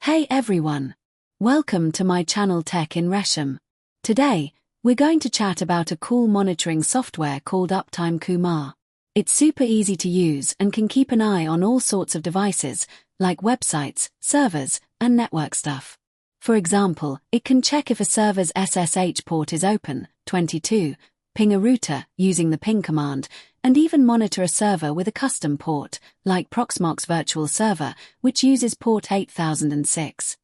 Hey everyone! Welcome to my channel Tech in Resham. Today, we're going to chat about a cool monitoring software called Uptime Kuma. It's super easy to use and can keep an eye on all sorts of devices, like websites, servers, and network stuff. For example, it can check if a server's SSH port is open, 22, ping a router using the ping command, and even monitor a server with a custom port, like Proxmox Virtual Server, which uses port 8006.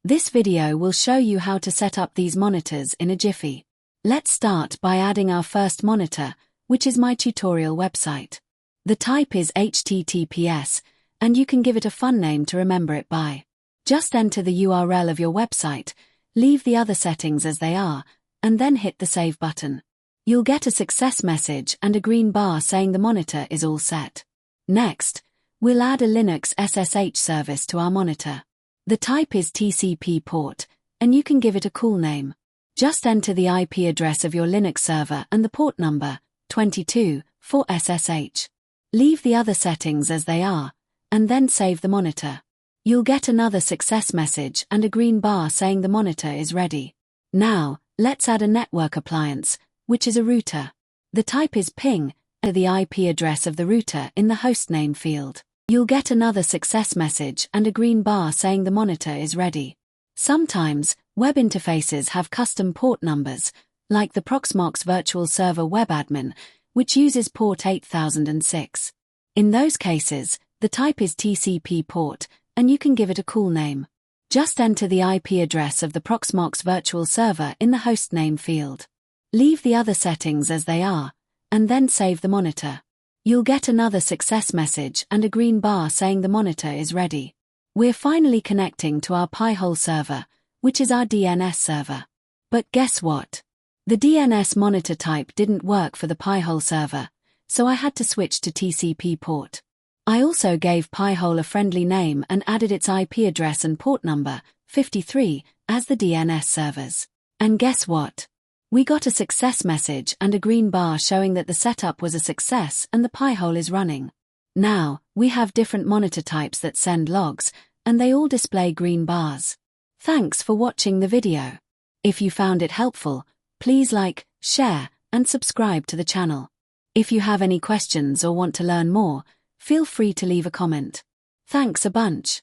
This video will show you how to set up these monitors in a jiffy. Let's start by adding our first monitor, which is my tutorial website. The type is HTTPS, and you can give it a fun name to remember it by. Just enter the URL of your website, leave the other settings as they are, and then hit the Save button. You'll get a success message and a green bar saying the monitor is all set. Next, we'll add a Linux SSH service to our monitor. The type is TCP port, and you can give it a cool name. Just enter the IP address of your Linux server and the port number, 22, for SSH. Leave the other settings as they are, and then save the monitor. You'll get another success message and a green bar saying the monitor is ready. Now, let's add a network appliance, which is a router. The type is ping, and the IP address of the router in the hostname field. You'll get another success message and a green bar saying the monitor is ready. Sometimes, web interfaces have custom port numbers, like the Proxmox Virtual Server Web Admin, which uses port 8006. In those cases, the type is TCP port, and you can give it a cool name. Just enter the IP address of the Proxmox Virtual Server in the hostname field. Leave the other settings as they are, and then save the monitor. You'll get another success message and a green bar saying the monitor is ready. We're finally connecting to our Pi-hole server, which is our DNS server. But guess what? The DNS monitor type didn't work for the Pi-hole server, so I had to switch to TCP port. I also gave Pi-hole a friendly name and added its IP address and port number, 53, as the DNS servers. And guess what? We got a success message and a green bar showing that the setup was a success and the Pi-hole is running. Now, we have different monitor types that send logs, and they all display green bars. Thanks for watching the video. If you found it helpful, please like, share, and subscribe to the channel. If you have any questions or want to learn more, feel free to leave a comment. Thanks a bunch.